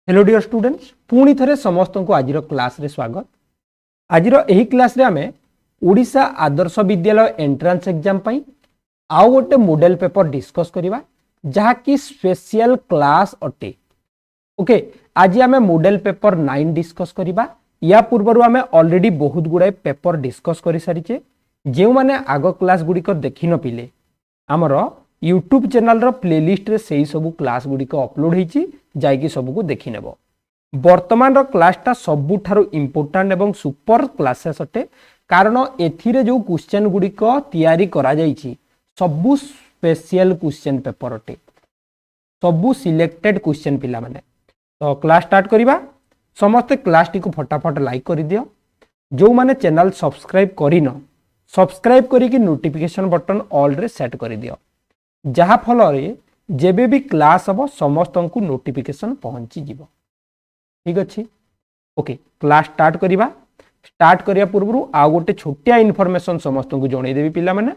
Hello dear students पुणी थे समस्त को आज क्लास रे स्वागत। आज यही क्लास रे आमे ओडिशा आदर्श विद्यालय एंट्रांस एग्जाम पई आउ गोटे मॉडल पेपर डिस्कस करिबा जहा कि स्पेशल क्लास अटे। ओके आज आमे मॉडल पेपर 9 डिस्कस करिबा। या पूर्व आमे ऑलरेडी बहुत गुड़ाए पेपर डिस्कस करि सारिचे। जे माने आगो क्लास गुडी को देखि न पिले हमर यूट्यूब चैनल रो प्लेलिस्ट रे सेही सब क्लास गुडी को अपलोड हिची जाइकी सबको देखि नेबो। वर्तमान रो क्लासटा सबुठारु इंपोर्टेंट एवं सुपर क्लासेस अटे कारण एथिरे जो क्वेश्चन गुडी को तयारी करा जाइची सबु स्पेशल क्वेश्चन पेपर अटे, सबु सिलेक्टेड क्वेश्चन पिला माने। तो क्लास स्टार्ट करिबा। समस्त क्लास टी को फटाफट लाइक कर दियो। जो माने चैनल सब्सक्राइब करिनो सब्सक्राइब करी कि नोटिफिकेशन बटन ऑल रे सेट कर दियो जहा फल रे जेबे भी क्लास हम समस्त को नोटिफिकेशन पहुंची जीव। ठीक अच्छे ओके क्लास स्टार्ट करिबा। स्टार्ट करिया पूर्व आ गोटे छोटिया इनफॉरमेशन समस्त को जणै देबी पिला माने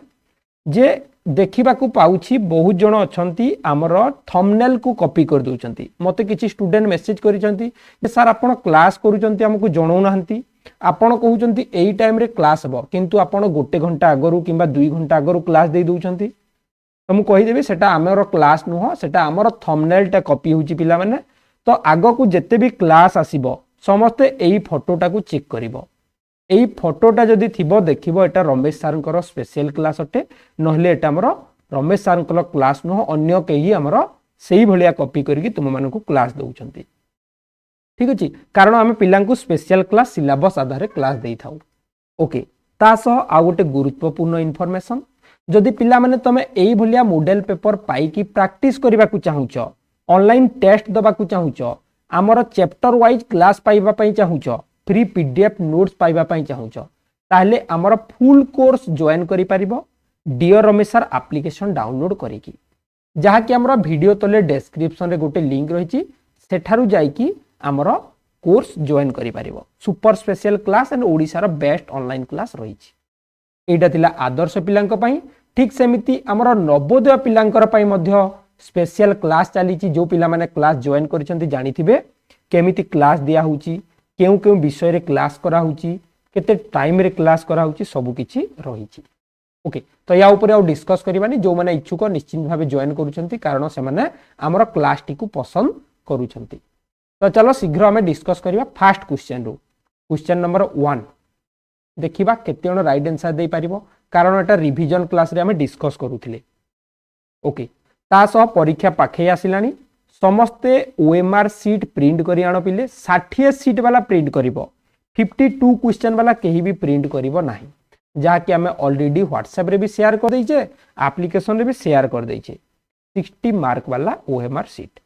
जे देखिबा को पाउछि बहुत जण अछंती हमर थंबनेल को कॉपी कर दोचंती। मते किछि स्टूडेंट मैसेज करिसंती जे सर आपण क्लास करूचंती हमकु जणौ नाहंती, आपण कहउचंती एई टाइम रे क्लास हबो किंतु आपण गोटे घंटा आगरु किंबा 2 घंटा आगरु क्लास दे दोचंती। तो मुझे कहीदेवी सेटा आमर क्लास नुह सेटा आमर थंबनेलटा कॉपी होची पिला माने। तो आगो को जेते भी क्लास आसीबो समस्ते एई फोटोटा को चेक करिवो। एई फोटोटा जदी थिबो देखिबो एटा रमेश सरंकर स्पेशल क्लास अटे नहले एटा हमर रमेश सरंकर क्लास नुह अन्य केही हमर सेही भलिया कॉपी करके तुम मानकु क्लास दउचंती। ठीक अछि कारण आमे पिलांकु स्पेशल क्लास सिलेबस आधार क्लास देई थाउ। ओके ता सह आ गोटे गुरुत्वपूर्ण इनफॉरमेशन जदि पिला माने तमे एई भलिया मॉडल पेपर पाई की प्रैक्टिस करबा को चाहुच, ऑनलाइन टेस्ट दबा को चाहुच, हमर चैप्टर वाइज क्लास पाइबा पई चाहुच, फ्री पीडीएफ नोट्स पाइबा पई चाहुच ताहले हमर फुल कोर्स जॉइन करि परिबो dear Ramesh sir application download करिकी जहा कि हमर वीडियो तले डिस्क्रिप्शन रे गोटे लिंक रहिची सेठारु जाईकी हमर कोर्स जॉइन करि परिबो। Super special class and Odisha रो बेस्ट ऑनलाइन क्लास रहिची। एटा थिला आदर्श पिलांक पई। ठीक सेमिति हमर नवोदय पिलांकर पई मध्य स्पेशल क्लास चलीची। जो पिला माने क्लास जॉइन करिसंती जानिथिबे केमिति क्लास दिया होची, केउ केउ विषय रे क्लास करा होची, केते टाइम रे क्लास करा होची सब किछि रहिची। ओके तो या ऊपर आउ डिस्कस करबानी। जो माने इच्छुक निश्चित भाबे जॉइन करूछंती कारण से माने हमर क्लास टी को पसंद करूछंती। तो चलो शीघ्र हमें डिस्कस करिबा फर्स्ट क्वेश्चन रो। क्वेश्चन नंबर 1 देखिबा केते जण राइट आंसर दे पारिबो कारण एटा रिवीजन क्लास रे हमें डिस्कस करूथिले। ओके ता सह परीक्षा पाखे आसिलानी समस्ते ओएमआर सीट प्रिंट करी आनो पिले 60 सीट वाला प्रिंट करिवो 52 क्वेश्चन वाला केही भी प्रिंट करिवो नाही जहा कि हमें ऑलरेडी व्हाट्सएप रे भी शेयर कर दैछे एप्लीकेशन रे भी शेयर कर दैछे 60 मार्क वाला ओएमआर सीट।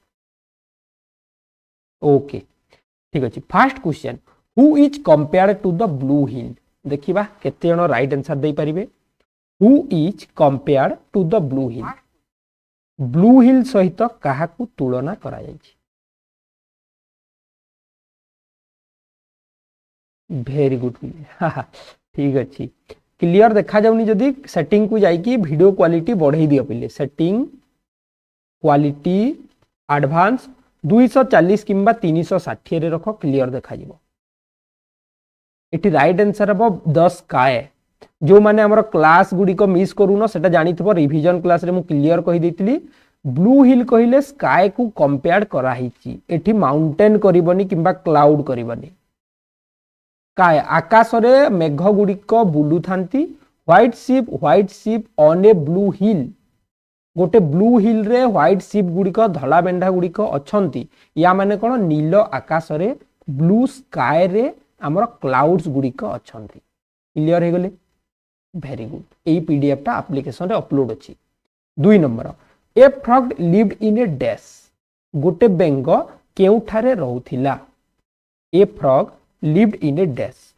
ओके ठीक अछि first question who is compared to the blue hill. देखिबा केते जण राइट आंसर दे परिबे। Who is compared to the blue hill. Blue hill सहित काहाकू तुलना करा जायछि। वेरी गुड ठीक अछि क्लियर देखा जाउनी जदी सेटिंग को जाई कि वीडियो क्वालिटी बढ़ाई दियो पिले सेटिंग क्वालिटी एडवांस 240 किंबा 360 रे रखो क्लियर देखा जिवो। इटी राइट आंसर अब 10 काय जो माने हमर क्लास गुडी को मिस करूनो सेटा जानिथबो रिवीजन क्लास रे मु क्लियर कहि देतिली। ब्लू हिल कहिले स्काई को कंपेयर करा हिची एठी माउंटेन करिवनी किंबा क्लाउड करिवनी। काय आकाश रे मेघ गुडी को बुलु थांती white ship on a blue hill. गोटे ब्लू हिल रे व्हाइट शिप गुडी को धला बेंढा गुडी को अछंती या माने कोन नीलो आकाश रे ब्लू स्काई रे हमर क्लाउड्स गुडी को अछंती। क्लियर हे गले वेरी गुड। ए पीडीएफ टा एप्लीकेशन रे अपलोड अछि। 2 number a frog lived in a dash. गोटे बेंग केउठारे रहउथिला। A frog lived in a dash.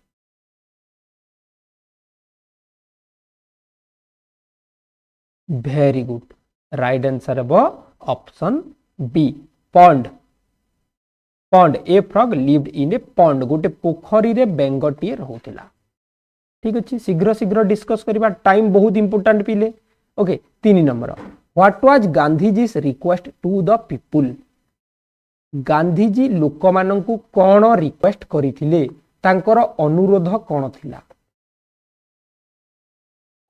Very good right answer अब option B pond. Pond a frog lived in a pond गोटे पोखरी रे बेंगटी रहउथिला। ठीक अछि शीघ्र शीघ्र डिस्कस करिबा टाइम बहुत इंपोर्टेंट पिले। Okay 3 number what was Gandhiji's request to the people. Gandhiji लोक माननकु कौन रिक्वेस्ट करिथिले तांकर अनुरोध कौन थिला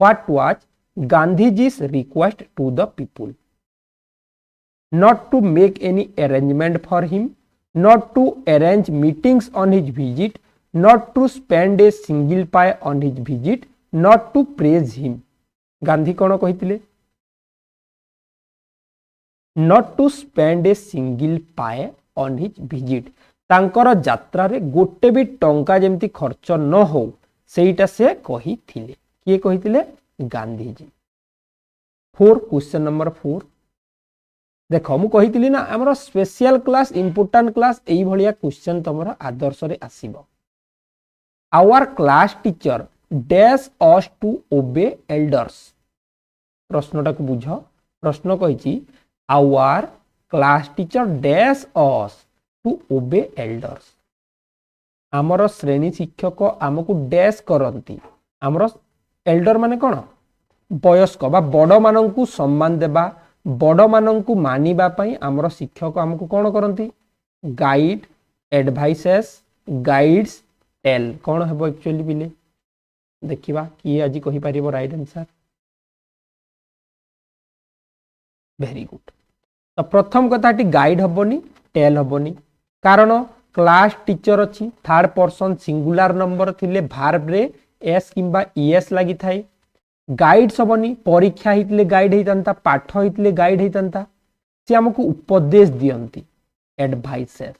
what was Gandhiji's request to the people not to make any arrangement for him not to arrange meetings on his visit not to spend a single pie on his visit not to praise him Gandhi कौन कहिथिले not to spend a single pie on his visit तांकर यात्रा रे गोटे भी टंका जेमती खर्च न हो सेटा से कहिथिले किए कहिथिले गांधीजी 4 क्वेश्चन नंबर 4 देख मु कहिथिली ना हमर स्पेशल क्लास इंपोर्टेंट क्लास एई भलिया क्वेश्चन तमरा आदर्श रे आसीबो our class teacher dash us to obey elders प्रश्नटा को बुझ प्रश्न कहिची our class teacher dash us to obey elders हमर श्रेणी शिक्षक हमकु डैश करंती हमर एल्डर माने कोन वयस्क बा बड़ माननकु सम्मान देबा बड़ माननकु मानिबा पई हमर शिक्षक हमकु कोन करंती गाइड एडवाइसेस गाइड्स टेल कोन हेबो एक्चुअली बिले देखिबा की आज कहि परिबो राइट आंसर वेरी गुड तो प्रथम कथाटी गाइड हबोनी टेल हबोनी कारण क्लास टीचर अछि थर्ड पर्सन सिंगुलर नंबर थिले वर्ब रे एस किंबा ईएस लागि थाई गाइड्स हबनी परीक्षा हितले गाइड हितंता पाठ हितले गाइड हितंता से हमकु उपदेश दियंती advises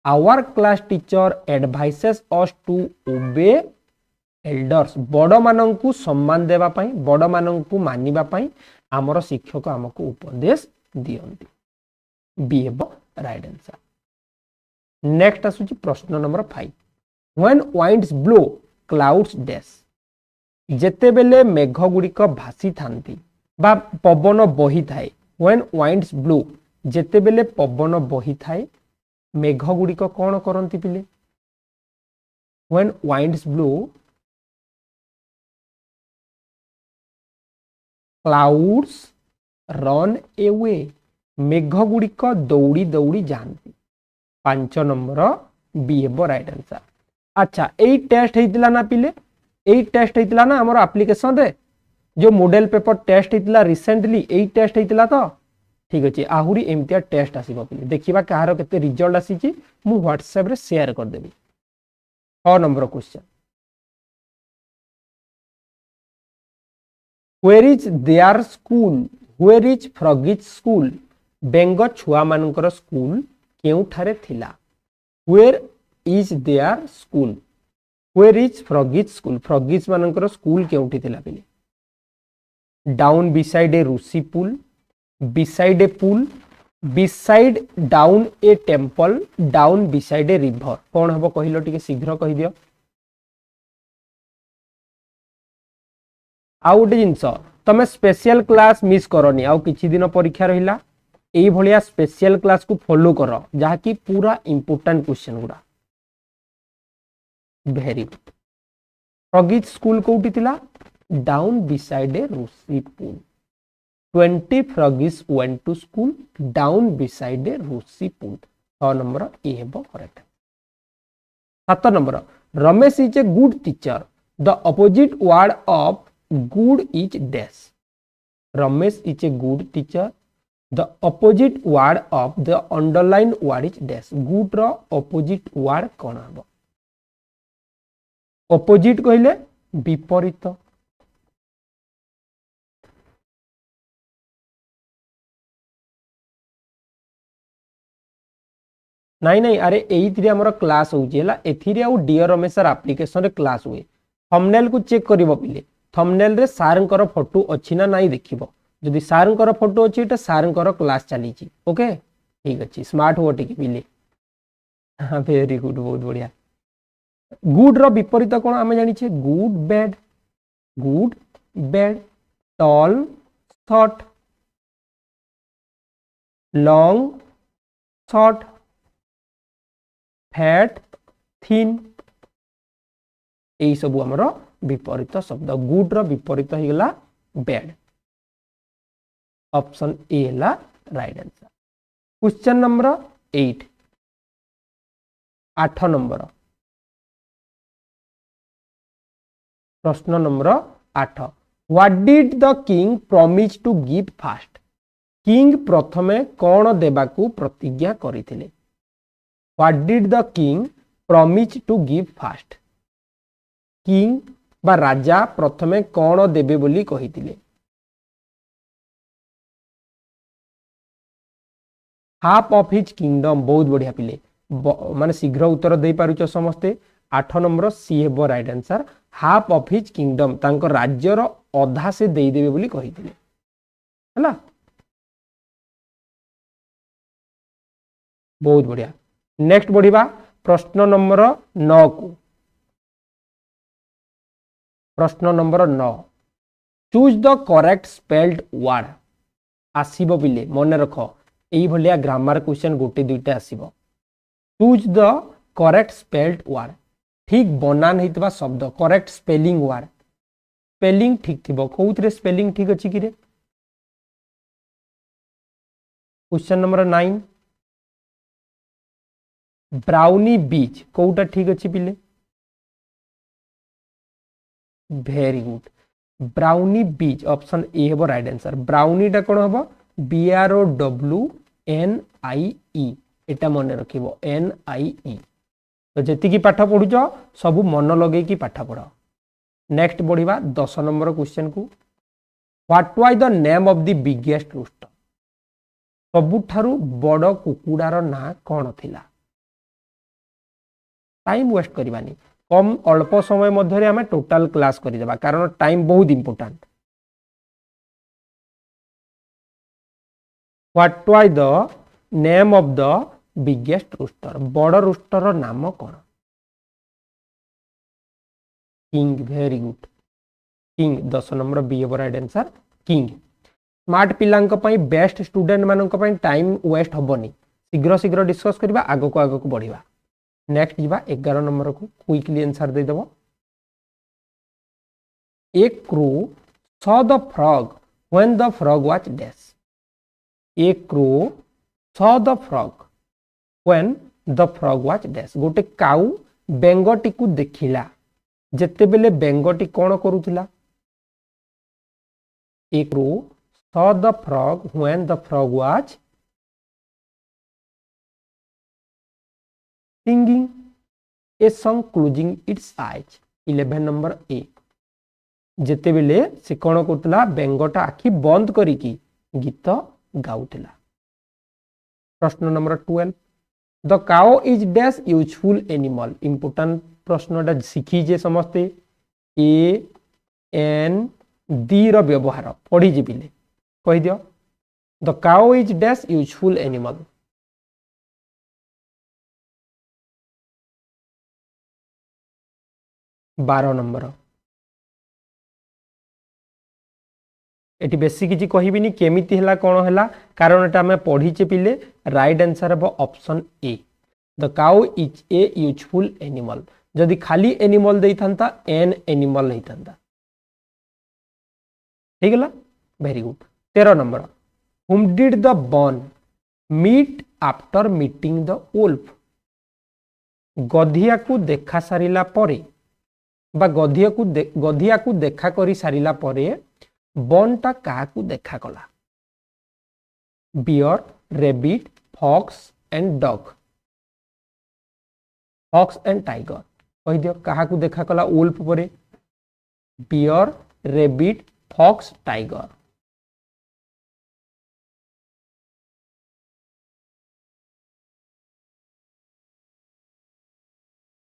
our class teacher advises us to obey elders बड़ माननकु सम्मान देबा पई बड़ माननकु मानिबा पई हमर शिक्षक हमकु उपदेश दियंती बी हेबो राइट आंसर नेक्स्ट आसुची प्रश्न number 5 when winds blow clouds dash जेते बेले मेघ गुड़िक भासी थांती बा पवन बही थाए व्हेन वाइंड्स ब्लो जेते बेले पवन बही थाए मेघ गुड़िक कौन करंती पिले when winds blow clouds run away मेघ गुड़िक दौड़ी दौड़ी जाती 5 नंबर बी हेबो राइट आंसर अच्छा एई टेस्ट हेतिला ना पिले एई टेस्ट हेतिला ना हमर एप्लीकेशन रे जो मॉडल पेपर टेस्ट हेतिला रिसेंटली एई टेस्ट हेतिला तो ठीक अछि आहुरी एमतिया टेस्ट आसीबो पिले देखिबा कहारो केते रिजल्ट आसीची मु व्हाट्सएप रे शेयर कर देबी 6 number question where is their school where is froggies school बेंग छुआ मानकर स्कूल केउठारे थिला where is their school where is froggies school froggies मानकर स्कूल केउठी थिला पिले down beside a rushy pool beside a pool beside down a temple down beside a river कौन हबो कहिलो टिके शीघ्र कहि दियो आ गोटे जिनस तमे स्पेशल क्लास मिस करनी आउ किछि दिन परीक्षा रहिला एई भलिया स्पेशल क्लास को फॉलो कर जहा कि पूरा इंपोर्टेंट क्वेश्चन गुडा वेरी गुड फ्रॉगिज स्कूल कोउठी थिला down beside a rushy pool 20 froggies went to school down beside a rushy pool 6 number A हेबो correct 7 number Ramesh is a good teacher the opposite word of good is dash Ramesh is a good teacher the opposite word of the underline word is dash good row opposite word कोन हबो opposite कहिले विपरीत नहीं नहीं अरे एइथिरे हमर class होउची हला एथिरे आ डियर रमेश सर एप्लीकेशन रे क्लास हुए थंबनेल को चेक करिवो पिले थंबनेल रे सारंकर फोटो अछि ना नाही देखिबो जदि सारंकर फोटो अछि त सारंकर क्लास चली छी ओके ठीक अछि स्मार्ट हो टिके पिले हां वेरी गुड बहुत बढ़िया गुड रो विपरीत कोन आमे जानि छे good bad tall short long short fat thin यही सब आमर विपरीत शब्द गुड रो विपरीत हो गला बैड ऑप्शन ए हला right answer question number 8 8 number प्रश्न number 8 what did the king promise to give first king प्रथमे कौन देबाकू प्रतिज्ञा करिथिले what did the king promise to give first king बा राजा प्रथमे कौन देबे बोली कहिथिले हाफ ऑफ हिज किंगडम बहुत बढ़िया पिले माने शीघ्र उत्तर दे पारुछ समस्ते 8 नंबर सी हेबो right answer half of his kingdom तांको राज्यर अधा से देई देबे बोली कहिथिले हला बहुत बढ़िया नेक्स्ट बढ़िबा प्रश्न नंबर 9 को प्रश्न number 9 choose the correct spelled word आसीबो बिले मन रख एई भलिया ग्रामर क्वेश्चन गोटे दुईटा आसीबो choose the correct spelled word ठीक बनान हेतबा शब्द करेक्ट स्पेलिंग वर्ड स्पेलिंग ठीक थिबो कोउतरे स्पेलिंग ठीक अछि कि रे क्वेश्चन नंबर 9 ब्राउनी बीच कोउटा ठीक अछि पिले very good brownie beach option A हेबो राइट आंसर ब्राउनी टा कोन हेबो BROWNIE एटा मन रखिबो NIE तो जेति की पाठ पढुछ सब मन लगे की पाठ पढ नेक्स्ट बढ़िबा 10 नंबर क्वेश्चन को what was the name of the biggest rooster सबुठारु बड़ कुकुडार ना कोन थिला टाइम वेस्ट करबानी कम अल्प समय मध्य आम टोटाल क्लास करदेबा कारण टाइम बहुत important what was the name of the biggest rooster बड़ रूस्टर नाम कौन king very good king 10 number B हेबो राइट आंसर किंग स्मार्ट पिलांक पई बेस्ट स्टूडेंट मानक पई टाइम वेस्ट होबनी शीघ्र शीघ्र डिस्कस करबा आगो को बढ़िबा नेक्स्ट जीवा 11 नंबर को क्विकली आंसर दे देबो एक crow saw the frog when the frog was dash a crow saw the frog when the frog was dash गोटे काउ बेंगटी को देखिला जेते बेले बेंगटी कोन करूथिला a crow saw the frog when the frog was singing a song closing its eyes 11 number A जेते बेले से कोन करतला बेंगटा आखि बंद करिकी गीत गाउतला प्रश्न number 12 the cow is dash useful animal important प्रश्नटा शिखी जे समस्ते ए एन डी रो व्यवहार पढ़ी जिबिले कहि दियो the cow is dash useful animal बारह नंबर एटी बेसी किछि कहिबिनी केमिति हला कोन हला कारण एटा हमें पढ़ीचे पिले राइट आंसर अब option A the cow is a useful animal जदि खाली एनिमल देई थांता एन एनिमल नहीं थांता ठीक है very good 13 number whom did the bun meet after meeting the wolf गधिया को देखा सारिला परे बा गधिया को देखा करी सारिला परे बनटा काकू देखा कला bear rabbit fox and dog fox and tiger कहि दियो काहाकू देखा कला वुल्फ परे bear rabbit fox tiger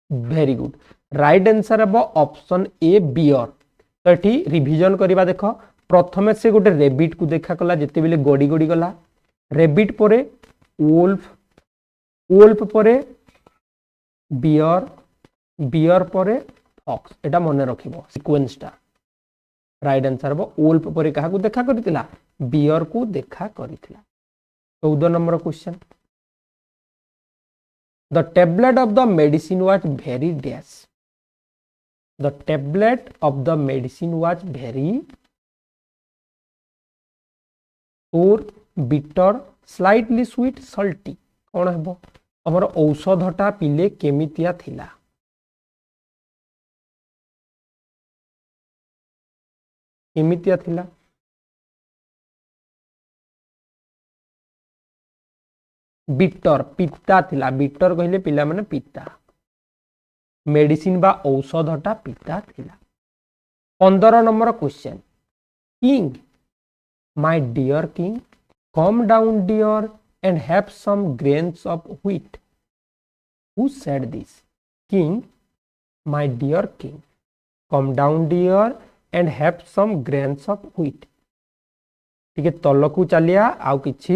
very good right answer अब ऑप्शन ए बियर तो ये रिविजन करवा देख प्रथमे से गोटे रेबिट को देखा कला जिते बेले गड़ी गड़ी गला रेबिट परे वुल्फ वुल्फ परे बियर बियर परे फॉक्स एटा मन रखिबो सीक्वेंसटा राइट आंसर अब वुल्फ परे काहा को देखा करितला बियर को देखा करितला 14 number question the tablet of the medicine was very dash the tablet of the medicine was very sour bitter slightly sweet salty कौन हेबो हमर औषधटा पिले केमितिया थिला केमितिया थिला बिटर पिता थिला बिटर कहले पिला माने पिता मेडिसिन बा औषधटा पिता थिला 15 number question king my dear king come down dear and have some grains of wheat. Who said this? King, my dear king, come down dear and have some grains of wheat. ठीक है तलकू चलिया आउ किछि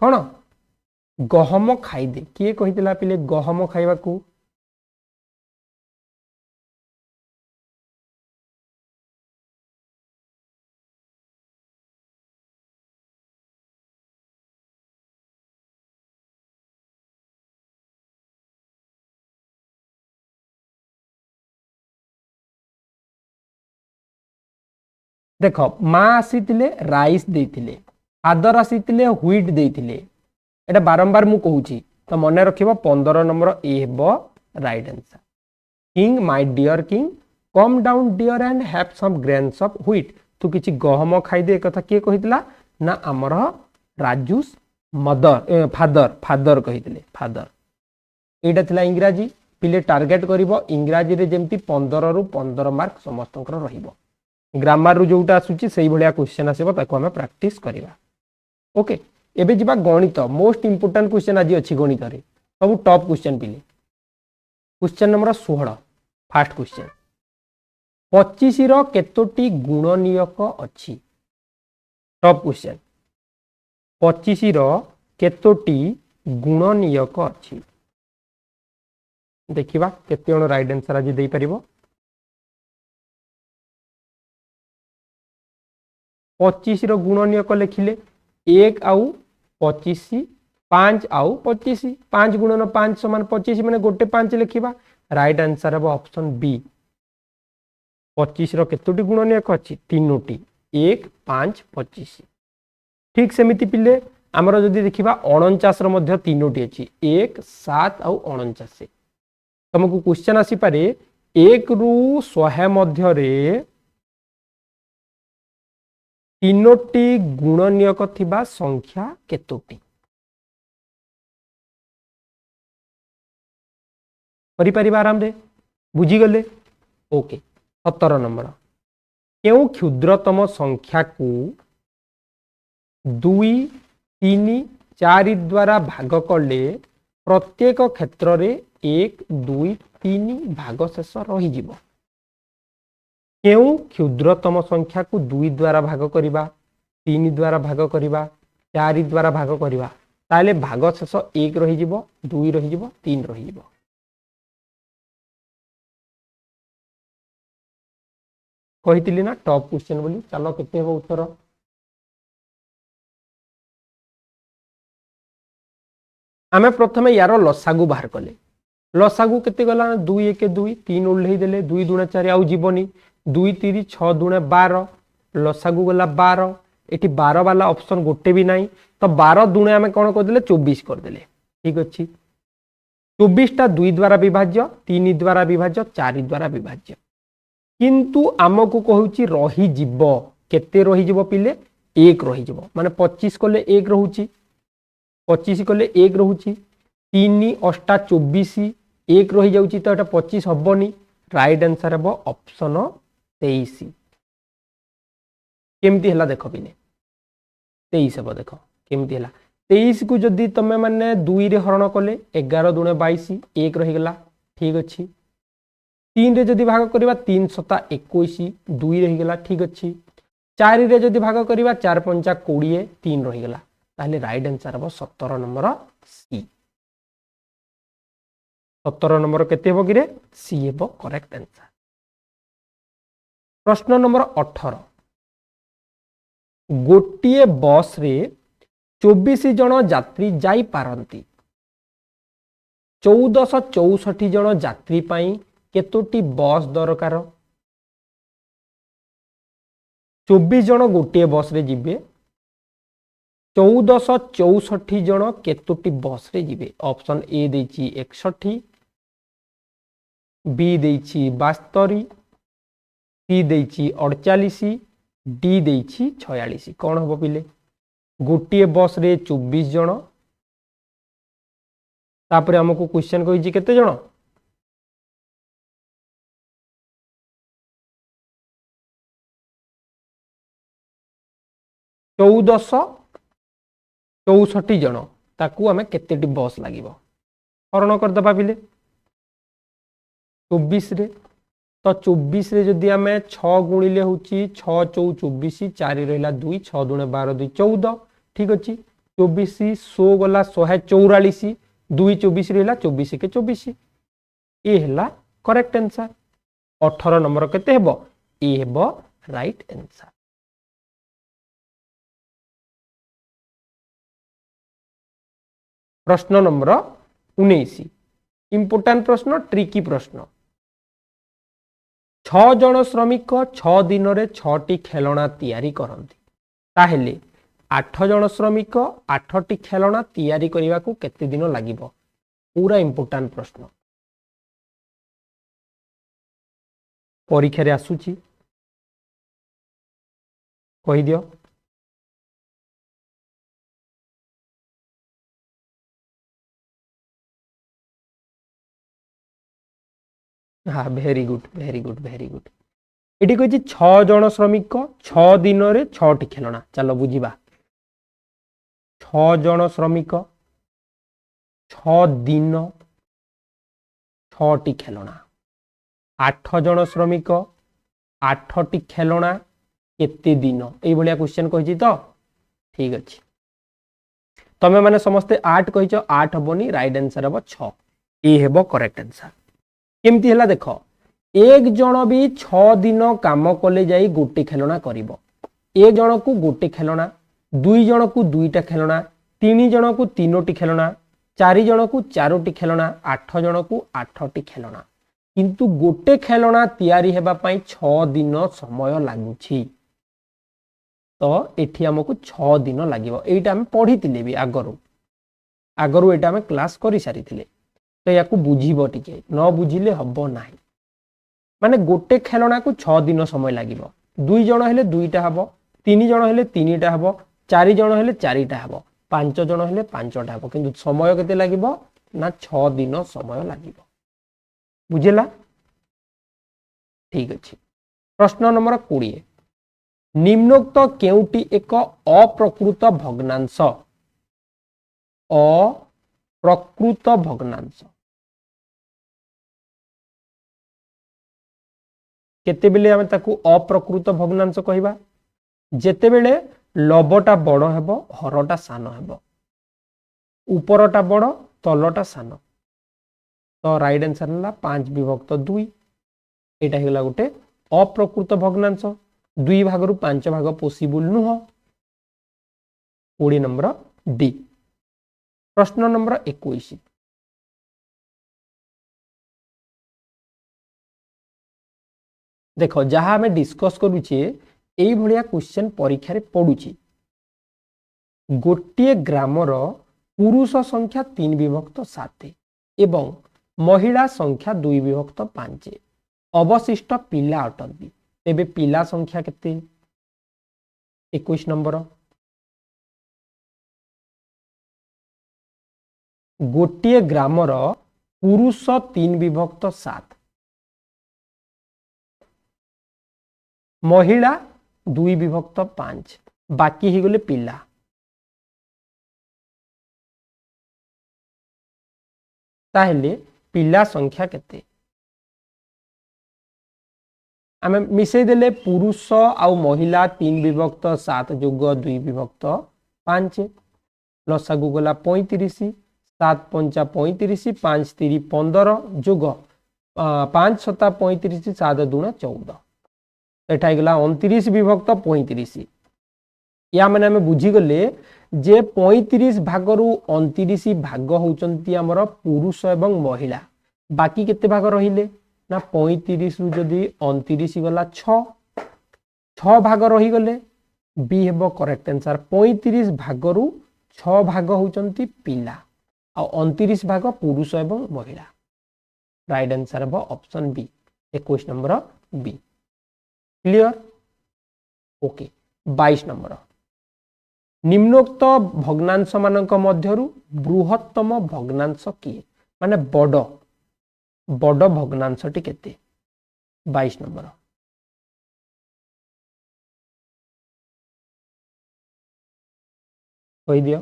कौन गहम खाइदे किए कहितला पिले गहम खाइबाकू देख माँ आसी राइस देथिले फादर आसी व्हीट देथिले एटा बारंबार मु कहूची तो मन रखिबो 15 नंबर ए हेबो right answer king my dear king come down dear and have some grains of wheat तू किछि गहम खाइ दे कथा के कहितला ना हमर राजूस मदर फादर फादर कहितले फादर एटा थिला इंग्रजी पिले टार्गेट करिवो इंग्रजी रे जेमति 15 रु 15 मार्क समस्तंकर रहिबो ग्रामर रु जोटा आसुची सही भलिया क्वेश्चन आसीबो ताको हमें प्रैक्टिस करिवा ओके एबे जिबा गणित मोस्ट इंपोर्टेंट क्वेश्चन आज अछि गणित रे सब टॉप क्वेश्चन पिले क्वेश्चन नंबर 16 फर्स्ट क्वेश्चन 25 रो केतोटी गुणनीयक अछि टॉप क्वेश्चन 25 रो केतोटी गुणनीयक अछि देखिबा केते जण राइट आंसर आज देई परिबो 25 रो गुणनीयक लिखिले 1 आउ 25 5 आउ 25 5 गुणन 5 समान 25 माने गोटे 5 लिखिबा राइट आंसर है ऑप्शन बी 25 रो केतोटी गुणनीयक अछि तीनोटी 1 5 25 ठीक सेमिति पिले हमर जदी देखिबा 49 रो मध्य तीनोटी अछि 1 7 आउ 49 तुमको क्वेश्चन आसी पारे 1 रु 100 मध्य रे तीनोटी गुणनीयक थिबा संख्या केतोटी करि परिबा आराम रे बुझी गले ओके 17 नंबर केउ क्षुद्रतम संख्या को 2 3 4 द्वारा भाग करले प्रत्येक क्षेत्र रे 1 2 3 भाग शेष रही जिवो केउ क्षुद्रतम संख्या को 2 द्वारा भाग करिबा 3 द्वारा भाग करिबा 4 द्वारा भाग करिबा ताले भाग शेष 1 रही जिवो 2 रही जिवो 3 रही जिवो कहितली ना टॉप क्वेश्चन बोली चलो केते हो उत्तर आमे प्रथमे यारो लसागु बाहर कले लसागु केते गला 2 1 2 3 उल्लेही देले 2 दुना 4 आउ जीवनी 2 3 6 दुना 12 लसागु गला 12 एठी 12 वाला ऑप्शन गोटे भी नाही तो 12 दुने आमे कोन कर देले 24 कर देले ठीक अछि 24 टा 2 द्वारा विभाज्य 3 द्वारा विभाज्य 4 द्वारा विभाज्य किंतु आमको कहूची रही जीव केते रही जीव पिले 1 रही जीव माने 25 कोले 1 रहूची 25 कोले 1 रहूची 3 8 24 1 रही जाउची तो एटा 25 हबनी राइट आंसर है ऑप्शन 23 केमती हला देखो पिले 23 हे देखो केमती हला 23 को जदी तमे माने 2 रे हरण कले 11 दुने 22 1 रही गला ठीक अछि 3 रे जदी भाग करबा 3 7 21 2 रही गला ठीक अछि 4 रे जदी भाग करबा 4 5 20 3 रही गला ताले राइट आंसर है 17 नंबर सी 17 नंबर केते हो गिरे सी हेबो करेक्ट आंसर प्रश्न नंबर 18 गोटिए बस रे 24 जन यात्री जाई पारंती 1464 जन यात्री पाई केतोटी बस दरकार 24 जन गोटिए बस रे जिबे 1464 जन केतोटी बस रे जिबे ऑप्शन ए देछि 61 बी देछि 72 सी देछि 48 डी देछि 46 कौन हम पिले गोटे बस रे 24 जन तापर हमको क्वेश्चन कहिछि केते जन 1464 जन ताकू आमे केतेटी बस लागिबो हरण कर दबा पिले 24 रे तो 24 रे जदि आमे 6 गुणिले होची 6 4 24 4 रहला 2 6 दुणे 12 2 14 ठीक अछि 24 100 गला 144 2 24 रहला 24 के 24 ए हला करेक्ट आंसर 18 नंबर केते हेबो ए हेबो राइट आंसर। प्रश्न नंबर 19 इंपोर्टेंट प्रश्न ट्रिकी प्रश्न 6 जन श्रमिक 6 दिन रे 6 टी खेलना तैयारी करंती ताहेले 8 जन श्रमिक 8 टी खेलना तैयारी करबा को केते दिन लागिबो पूरा इंपोर्टेंट प्रश्न परीक्षा रे आसुची कहि दियो हाँ very good very good very good eighty कहि 6 जन श्रमिक 6 दिन रे 6 टी खेलना चलो बुझीबा 6 जन श्रमिक 6 दिन 6 टी खेलना 8 जन श्रमिक 8 टी खेलना केते दिन एई भलिया क्वेश्चन कहि तो ठीक अछि तमे माने समस्ते 8 कहिचो 8 हबोनी राइट आंसर हबो 6 ए हेबो करेक्ट आंसर केमती हला देखो एक जन भी 6 दिन काम कले जाई गोटे खेलना करिवो एक जन को गोटे खेलना दुई जन को दुईटा खेलना तीन जन को तीनोटी खेलना चारि जन को चारोटी खेलना 8 जन को 8टी खेलना किंतु गोटे खेलना तैयारी हेबा पई 6 दिन समय लागुछि तो एठी हमको 6 दिन लागिवो एटा हम पढितिले भी आगरु एटा हम क्लास करि सारिथिले तो याकू बुझीबो टिके न बुझिले हबो नाही माने गोटे खेलना को 6 दिन समय लागिवो दुई जन हेले दुईटा हबो तीन जन हेले तीनटा हबो चारि जन हेले चारिटा हबो पांच जन हेले पांचटा हबो किंतु समय केते लागिवो ना 6 दिन समय लागिवो बुझिला ठीक अछि प्रश्न नंबर 20 निम्नोक्त केउटी एक अप्रकृत भग्नांश अप्रकृत भग्नांश केते बेले हम ताकू अप्रकृत भग्नांश कहिबा जेते बेले लबटा बड़ हेबो हरटा सान हेबो ऊपरटा बड़ तलटा सान तो राइट आंसर हला 5/2 एटा हेला गोटे अप्रकृत भग्नांश 2 भागरु 5 भाग पॉसिबल नुह 20 नंबर डी प्रश्न नंबर 21 देखो जहाँ हमें डिस्कस करूचे एई भलिया क्वेश्चन परीक्षा रे पडुची गोटे ग्रामर पुरुष संख्या 3/7 एवं महिला संख्या 2/5 अवशिष्ट पिला अटंती तेबे पिला संख्या केते 21 नंबर गोटे ग्रामर पुरुष 3/7 महिला 2/5 बाकी ही गले पिला ताहेले पिला संख्या केते आमे मिसै देले पुरुष आउ महिला 3/7 जोग 2/5 लसागु गला 35 7 5 35 5 3 15 जोग 5 7 35 7 2 14 एटा गला 29/35 या माने हमें बुझी गले जे 35 भागरु 29 भाग होचंती हमर पुरुष एवं महिला बाकी केते भाग रहिले ना 35 रु जदी 29 गला 6 भाग रही गले बी हेबो करेक्ट आंसर 35 भागरु 6 भाग होचंती पिला आ 29 भाग पुरुष एवं महिला राइट आंसर हेबो option B 21 number B clear okay 22 number निम्नोक्त भग्नांश मानक मध्यरु बृहत्तम भग्नांश किए माने बड़ बड़ भग्नांशटी केते 22 नंबर कहि दियो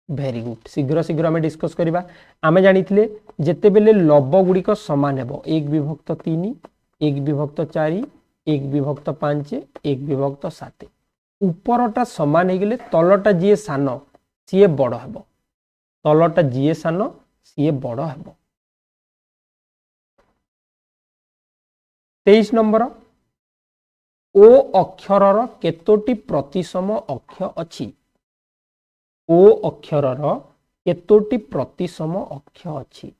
वेरी गुड शीघ्र शीघ्र आम डिस्कस करवा आम जानी जिते बेले लब गुड़िक समान हेबो 1/3 1/4 1/5 1/7 उपरटा समान हो गले तलटा जी सान सी बड़ हेबो तलटा जी सान सी बड़ हेबो 23 नंबर ओ अक्षरर केतोटी प्रतिसम अक्ष अछि ओ अक्षरर केतोटी प्रतिसम अक्ष अछि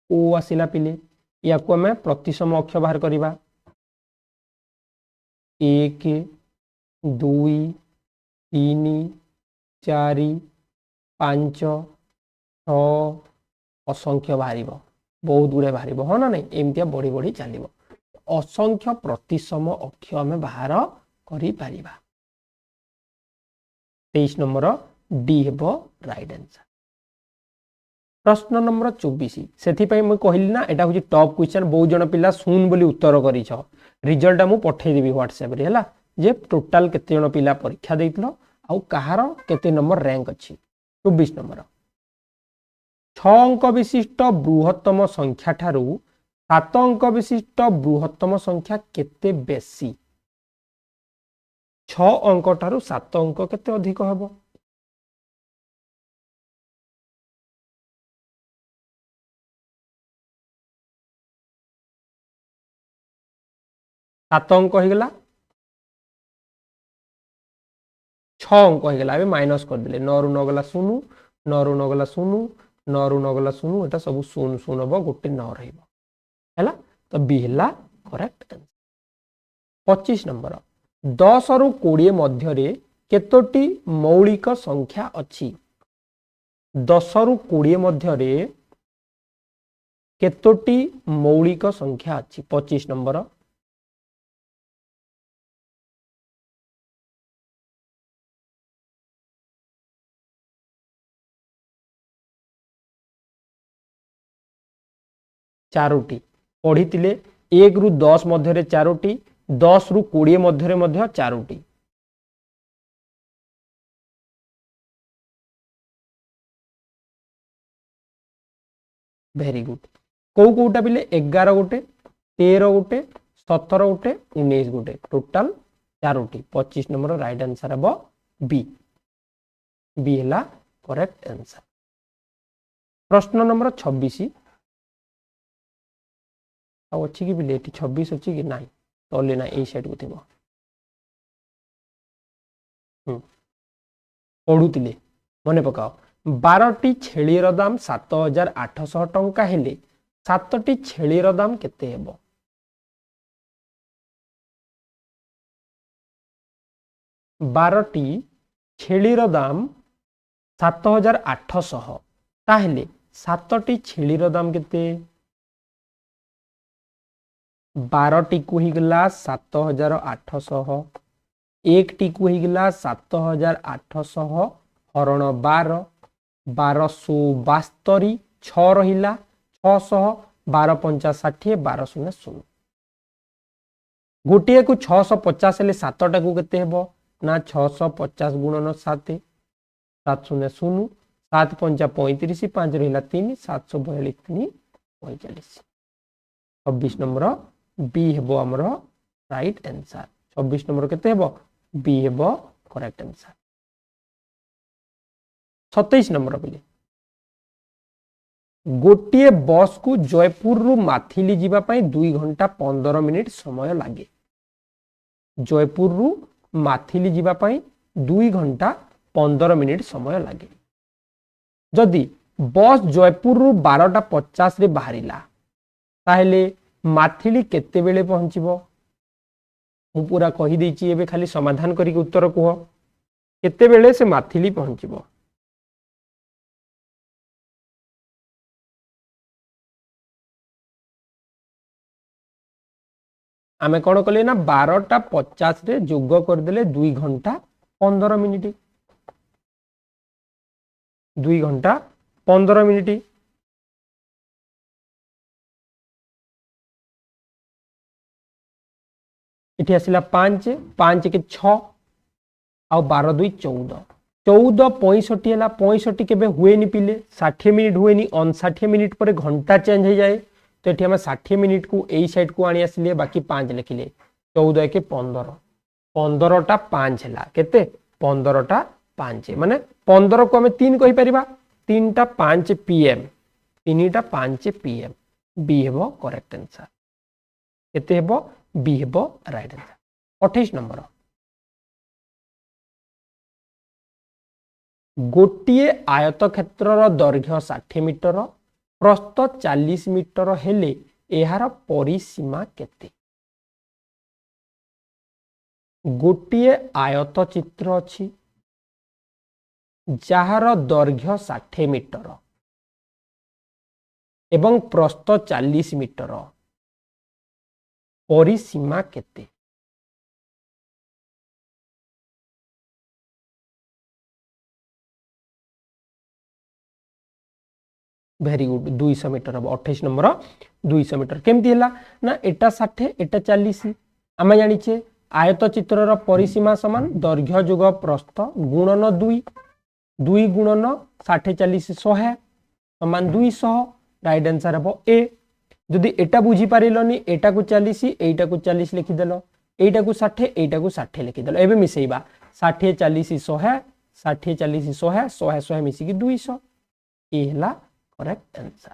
ओ आसिला पिले या को हमें प्रतिसम अक्ष बाहर करिबा 1 2 3 4 5 6 असंख्य बाहर बहुत गुड़े बाहर हाँ ना नहीं एमतिया बढ़ी बढ़ी चलो असंख्य प्रतिसम अक्ष आम बाहर करि परिबा 23 नंबर डी हेबो राइट आंसर प्रश्न नंबर 24 से मुझे कहली ना एटा हूँ टॉप क्वेश्चन बहुत जन पिला सुन बोली उत्तर कर रिजल्ट मु पठेदेवी व्हाट्सएप रे हला जे टोटाल केते जन पिला परीक्षा देइतलो आउ कहार केते नंबर रैंक अछि 24 नंबर 6 अंक विशिष्ट बृहत्तम संख्या ठारू 7 अंक विशिष्ट बृहत्तम संख्या केते बेसी 6 अंक ठारू 7 अंक केते अधिक हबो 7 अंक हो गला 6 अंक हो गला अबे माइनस कर दिले 9 रु 9 गला 0 9 रु 9 गला 0 9 रु 9 गला 0 एटा सब 0 0 हबो गोटे 9 रहइबो हैला तो बी हैला करेक्ट आंसर 25 नंबर 10 रु 20 मध्य रे केतोटी मौलिक संख्या अछि 10 रु 20 मध्य रे केतोटी मौलिक संख्या अछि 25 नंबर चारोटी पढ़ी 1 रु 10 मध्य चारोटी 10 रु 20 मध्य चारोटी वेरी गुड कौ कौटा पिले 11 गोटे 13 गोटे 17 गोटे 19 गोटे total Charoti 25 number right answer हम बी बी है करेक्ट आंसर प्रश्न नंबर 26 अच्छी कि पिले 26 अच्छी कि ना तले ना यही साइड को थी पढ़ुले मन पकाओ 12टी छेलीर दाम 7800 टंका हेले 7टी छेलीर दाम केते हेबो 12टी छेलीर दाम 7800 ताहेले 7टी छेलीर दाम केते 12टी को ही गला 7800 एक टी को ही गला 7800 हरण 12 1272 6 रहिला 600 12 5 60 12 0 0 गोटे को 650 हेले 7टा को केते हेबो ना 650 गुणन 7 7 0 0 7 5 35 5 रहिला 3 742 3 45 26 नंबर बी हेबो हमर राइट आंसर 26 नंबर केते हेबो बी हेबो करेक्ट आंसर 27 नंबर बोले गोटे बस को जयपुर रु माथिली जीवा पाई 2 घंटा 15 मिनिट समय लागे जयपुर रु माथिली जीवा पाई 2 घंटा 15 मिनिट समय लागे जदि बस जयपुर रु 12:50 रे बाहरिला ताहेले माथिली केते बेले पहुंचीबो मु पूरा कहि देछि एबे खाली समाधान करिक उत्तर कुह केते बेले से माथिली पहुंचीबो आमे कोन कले ना 12:50 रे जोग कर देले 2 घंटा 15 मिनिट 2 घंटा 15 मिनिट इठी आसिला 5 5 के 6 आ 12 2 14 14 65 है 65 के हुए पिले 60 मिनिट हुए 59 मिनिट पर घंटा चेंज हो जाए तो ये आम 60 मिनिट को यही साइड को आनी आसिले बाकी 5 लिखिले 14 के 15 15टा 5 है केते 15टा 5 माने 15 को आम 3 कहि परिबा 3टा 5 पीएम 3टा 5 पीएम बी हेबो करेक्ट आंसर केते हेबो बी हेबो राइट आंसर 28 नंबर गोटिए आयत क्षेत्र दैर्घ्य 60 मीटर प्रस्थ 40 मीटर हेले एहार परिसीमा केते गोटिए आयत चित्र अछि जहार दैर्घ्य 60 मीटर एवं प्रस्थ 40 मीटर परिसीमा केते वेरी गुड 200 मीटर हम 28 नंबर 200 मीटर केमती है ना एटा 60 एटा 40 आम जानिचे आयत चित्र परिसीमा समान दैर्घ्य जोग प्रस्थ गुणन 2 2 गुणन 60 40 100 समान 200 राइट आंसर हम ए जदि एटा बुझी पारिलनी एटा को 40 एटा को 40 लिखिदेल एटा को 60 एटा को 60 लिखिदेल एबे मिसेइबा 60 40 100 60 40 100 100 100 मिसिकी 200 ए हला करेक्ट आंसर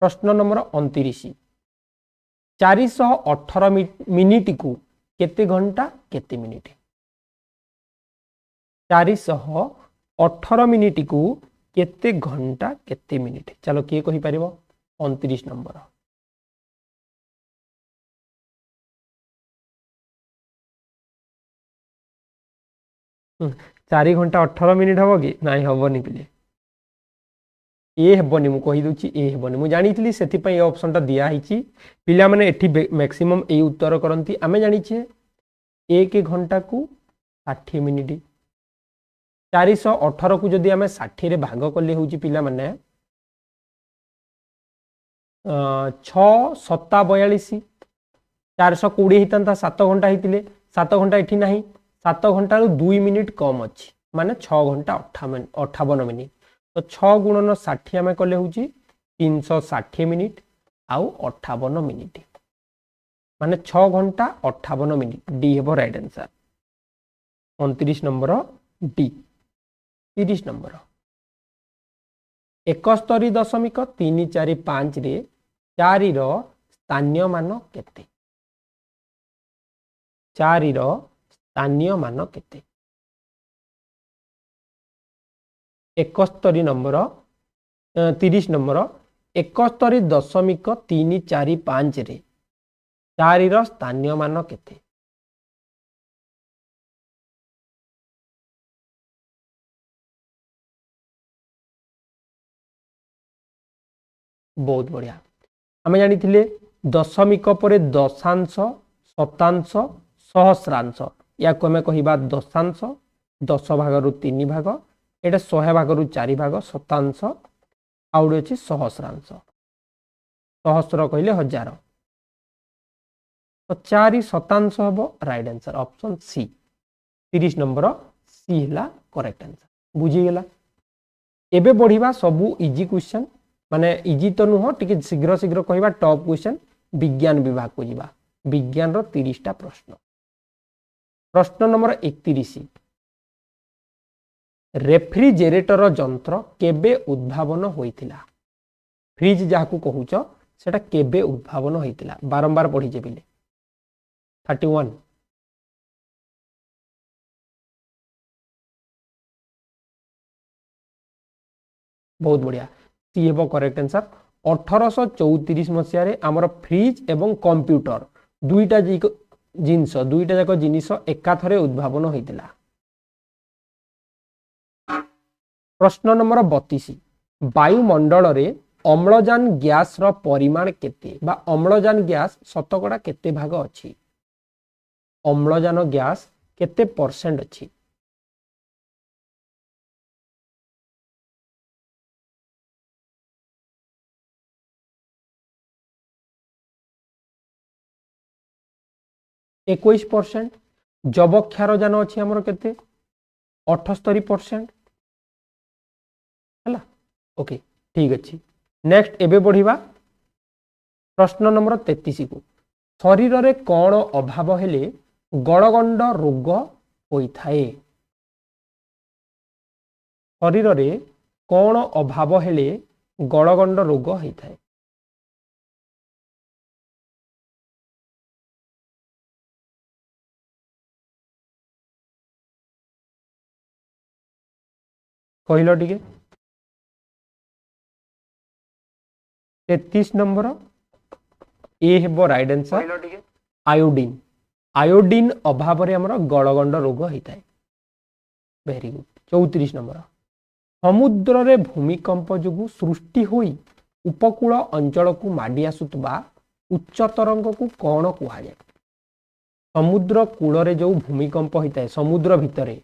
प्रश्न नंबर 29 418 मिनिट को केते घंटा केते मिनिट 418 मिनिट को केते घंटा केते मिनिट चलो किए कहि परिबो 29 नंबर 4 घंटा 18 मिनिट हबो कि नाही हबोनी पिले ए हेबनी मु कहि दोची ए हेबनी मु जानितली सेति पई ऑप्शन टा दिया हिची पिला माने एठी मैक्सिमम ए उत्तर करंती आमे जानि छे 1 घंटा को 60 मिनिट 418 को जदि आमे 60 रे भाग करले होची पिला माने 6 7 42 420 हितंता 7 घंटा हितिले 7 घंटा एठी नाही 7 घंटा रु 2 मिनिट कम अछि माने 6 घंटा 58 मिनिट तो 6 गुणन 60 आम कले हूँ 360 मिनिट आउ 58 मिनिट माने 6 घंटा 58 मिनिट डी हेबो right answer 29 number D 30 number 71.345 रे 4 रो स्थानीय मान केते 4 रो स्थानीय मान केते 71 नंबर 30 नंबर 71.345 रे 4 रो स्थानीय मान केते बहुत बढ़िया आम जानी दशमिक पर दशांश शतांश सहस्रांश या को आम कहिबा दशांश 10 भाग रु 3 भाग एटा 100 भाग रु 4 भाग शतांश आउडे अछि सहस्रांश सहस्र कहले हजार तो 4 शतांश हबो right answer option C 30 number C हला करेक्ट आंसर बुझी गेला एबे बढ़िबा सबु इजी क्वेश्चन माने इजी तो नुह टिके शीघ्र शीघ्र कहिबा टॉप क्वेश्चन विज्ञान विभाग को जीवा विज्ञान रो 30 टा प्रश्न प्रश्न नंबर 31 रेफ्रिजरेटर जंत्र केबे उद्भावन होइतिला फ्रिज जाकू कहूच सेटा केबे उद्भावन होइतिला बारंबार पढ़ी जेबिले 31 बहुत बढ़िया सी हेबो करेक्ट आंसर 1834 मसिया रे हमर फ्रिज एवं कंप्यूटर दुईटा दुईटा जाक जिनिस एका थरे उद्भावन होइतिला। प्रश्न नंबर 32 वायुमंडल रे अम्लजान गैस रो परिमाण केते बा अम्लजान गैस शतकड़ा केते भाग अछि अम्लजान गैस केते परसेंट अछि 21%। जबक्षारजान अच्छी आमर केते 78% है ओके ठीक अच्छे। नेक्स्ट एबे बढ़िबा प्रश्न नंबर 33 को शरीर रे कौन अभाव हेले गलगंड रोग होइथाए शरीर रे कौन अभाव हेले गलगंड रोग होइथाए कहलो टिके 33 नंबर ए हेबो राइट आंसर आयोडीन आयोडीन अभाव रे हमर गलगंड रोग होइथाए वेरी गुड। 34 नंबर समुद्र रे भूमिकंप जोगु सृष्टि होई उपकूल अंचल को माडी आसुतबा उच्च तरंग को कौन कुहा जाय समुद्र कूल रे जो भूमिकंप होइथाए समुद्र भितरे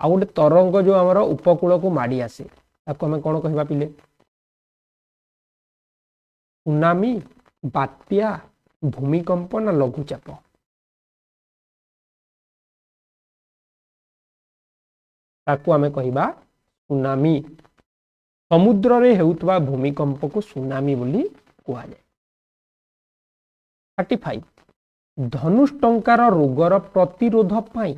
आ गोटे तरंग जो हमर उपकूल को माडी आसे ताको हमें कौन कहबा पिले सुनामी बात्या भूमिकंप ना लघुचाप ताको हमें कहबा सुनामी समुद्र रे हेउतबा भूमिकंप को सुनामी बोली कुहा जाय। 35 धनुष्टंकार रोगर प्रतिरोध पाई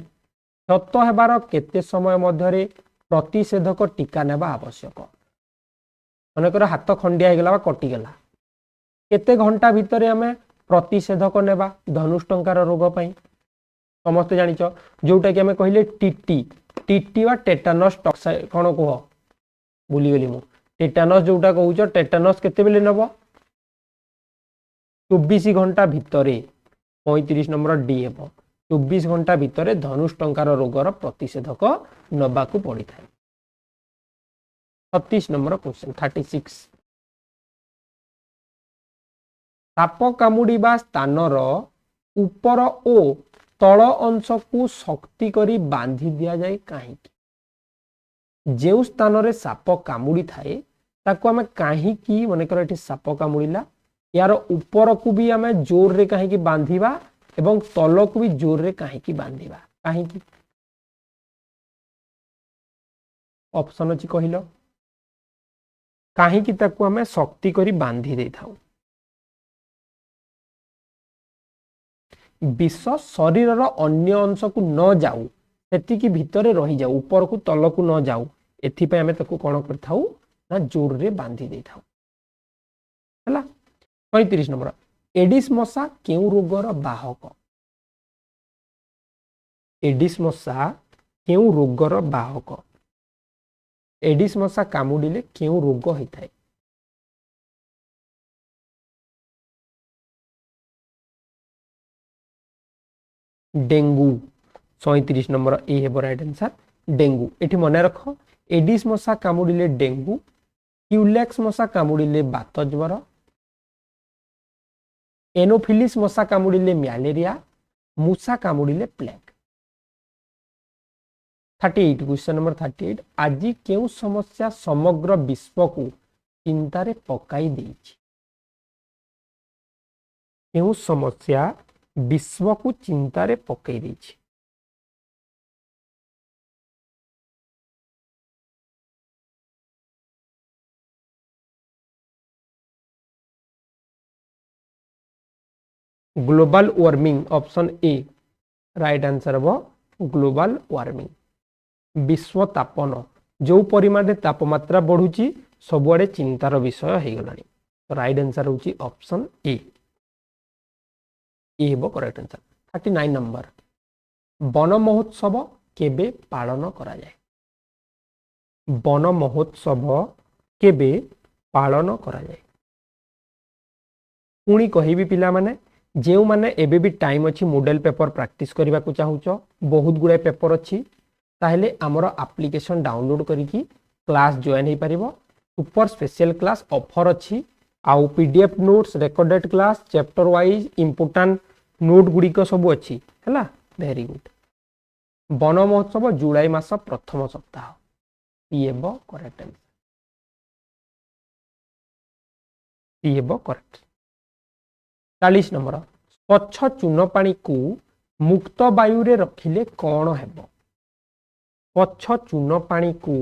क्षत हेबार केते समय मध्यरे प्रतिषेधक टीका नेबा आवश्यक अनेकर हाथ खंडिया हेगला बा कटि गेला केते घंटा भितरे हमें प्रतिषेधक नेबा धनुष्टंकार रोग पाई समस्त जानिच जोटा कि हमें कहले टीटी टीटी वा टेटानस टॉक्साइड कोन कह भूली गेली मु टेटानस जोटा कहउछ टेटानस केते बेले नबो 24 घंटा भितरे 35 नंबर डी हेबो 24 घंटा भितरे धनुष्टंकार रोगर प्रतिषेधक नबाकू पड़ी था। 36 नंबर क्वेश्चन 36 साप कामुड़ीबा स्थानर ऊपर ओ तल अंश को शक्ति करी बांधी दिया जाए कहीं जो स्थान रे साप कामुड़ी थाए ताको आमे कहीं की मन कर एठी साप कामुड़ीला यार ऊपर को भी आमे जोर रे कहीं की बांधीबा एवं तल को भी जोर रे कहीं की बांधीबा कहीं की ऑप्शन अछि कहिलो कहीं की ताको आमे शक्ति करी बांधी दे थाउ विष शरीर अन्य अंश को न जाऊ सेति भितरे रही जाऊ ऊपर को तल को न जाऊ एथि पे हमें ताको कोन कर थाउ ना जोर रे बांधी दे थाउ हला। 35 नंबर एडिस मशा केउ रोगर बाहक एडिस मशा केउ रोगर बाहक एडिस मशा कामुडिले केउ रोग होइथाय डेंगू 37 नंबर ए हेबो राइट आंसर डेंगू एठी मने रख एडिस मशा कामुडिले डेंगू क्यूलेक्स मशा कामुडिले बात ज्वर एनोफिलिस मशा कामुडिले मलेरिया मूसा कामुडिले प्लेग। 38 क्वेश्चन नंबर 38 आज केउ समस्या समग्र विश्व को चिंता रे पकाई देछि केउ समस्या विश्व को चिंता रे पकाई देछि global warming option A right answer हो ग्लोबल वार्मिंग विश्व तापन जो परिमाण तापमात्रा बढ़ुची सबुआडे चिंतार विषय हो गलानी राइट आंसर होची ऑप्शन ए हेबो करेक्ट आंसर। 39 नंबर वन महोत्सव केबे पालन करा जाए वन महोत्सव केबे पालन करा जाए। पुणी कहबी पिला माने जो माने एबे भी टाइम अच्छी मॉडल पेपर प्रैक्टिस करने को चाहूच बहुत गुड़ाए पेपर अच्छी ताहले आमर एप्लिकेशन डाउनलोड करिकी क्लास जॉइन हो पार। सुपर स्पेशल क्लास ऑफर अच्छी आउ PDF notes recorded class chapter wise important note गुड़िक सब अच्छी है। Very good. वन महोत्सव जुलाई मास प्रथम सप्ताह ये करेक्ट आंसर ये करेक्ट। 40 नंबर स्वच्छ चून पानी को मुक्त वायु रे रखिले कौन हेबो। स्वच्छ चून पानी को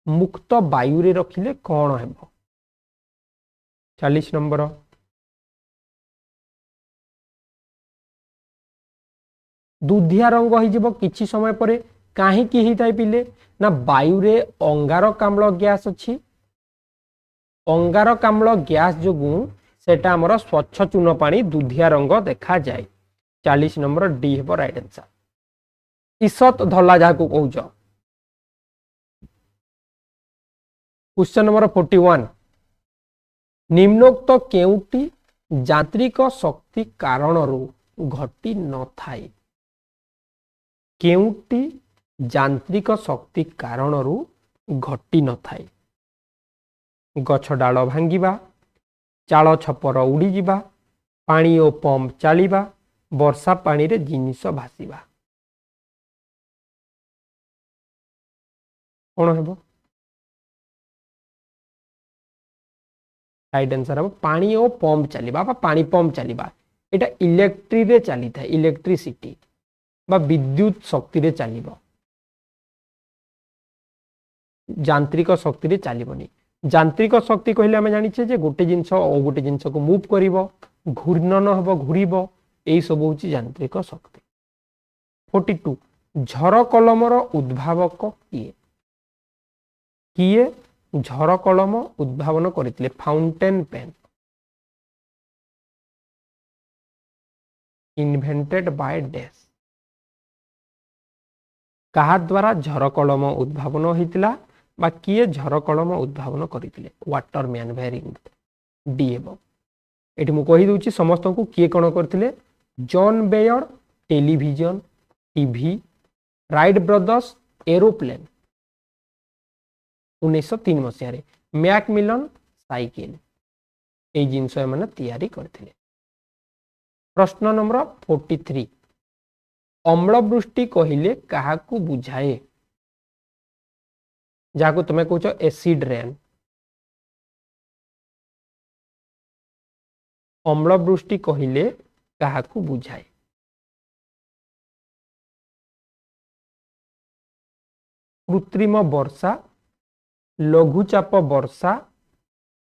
मुक्त वायु रे रखिले कौन हेबो। 40 नंबर दुधिया रंग हो किछि समय पर कहीं होता पिले ना वायु रे अंगारकाम्ल गैस अच्छी अंगारकाम्ल गैस जोगु सेटा हमर स्वच्छ चून पानी दुधिया रंग देखा जाए। 40 नंबर डी हेबो राइट आंसर। ईसत धला जाको कहउछ। क्वेश्चन नंबर 41 निम्नोक्त केउटी यांत्रिक शक्ति कारणरू घटी न थाए। केउटी यांत्रिक शक्ति कारणरू घटी न थाए। गछ डाल भांगिबा चाल छपर उड़ी जिबा पानी ओ पंप चलिबा वर्षा पानी रे जिनिस भासीबा कौन हेबो। राइट आंसर हम पानी ओ पंप चलिबा बा पानी पंप चलिबा एटा इलेक्ट्रिक रे चली था इलेक्ट्रिसिटी बा विद्युत शक्ति रे चलिबो यांत्रिक शक्ति रे चलिबोनी। यांत्रिक शक्ति कहले आम जानिछे जे गोटे जिनस और गोटे जिनस को मूव करिवो घूर्णन हबो घूरिबो एई सब होची यांत्रिक शक्ति। 42 झर कलमर उद्भावक किए किए झर कलम उद्भावन करथिले fountain pen invented by dash कहा द्वारा झर कलम उद्भावन होइतिला बा किए झर कलम उद्भावन करथिले वाटरमैन। वेरी गुड डी हेबो। एठी मु कहि दोछि समस्त को किए कोन करथिले John Baird television TV Wright brothers aeroplane 1903 मसीह रे मैकमिलन साइकिल ए जिनस माने तैयारी करथिले। प्रश्न नंबर 43 अम्लवृष्टि कहिले काहाकू बुझाए जाको तुमे कहूछ एसिड रेन। अम्लवृष्टि कहिले काहाकू बुझाए। कृत्रिम वर्षा लघुचाप वर्षा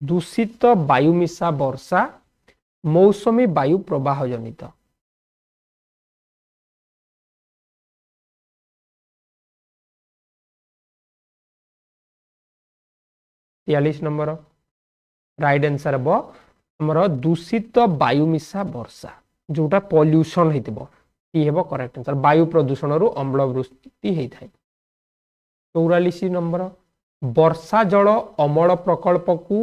दूषित वायुमिशा वर्षा मौसमी वायु प्रवाह जनित। तेयालीस नंबर राइट आंसर हम हमर दूषित वायुमिशा वर्षा जोटा पॉल्यूशन हेतिबो टी हेबो करेक्ट आंसर। वायु प्रदूषण रु अम्लवृष्टि हेइथाय। 44 नंबर वर्षा जल अमल प्रकल्प को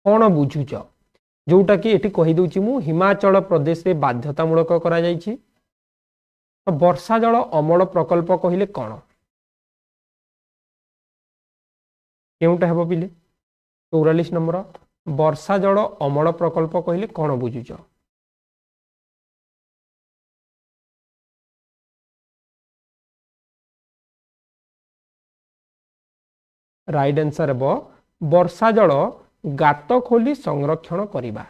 कौन बुझुच जोटा कि एठी कहि दोछि मु हिमाचल प्रदेश रे बाध्यतामूलक करा जायछि। तो वर्षा जल अमल प्रकल्प कहिले कौन केउटा हेबो पिले। 44 नंबर वर्षा जल अमल प्रकल्प कहिले कौन बुझुच। राइट आंसर हेबो वर्षा जल गात खोली संरक्षण करिबा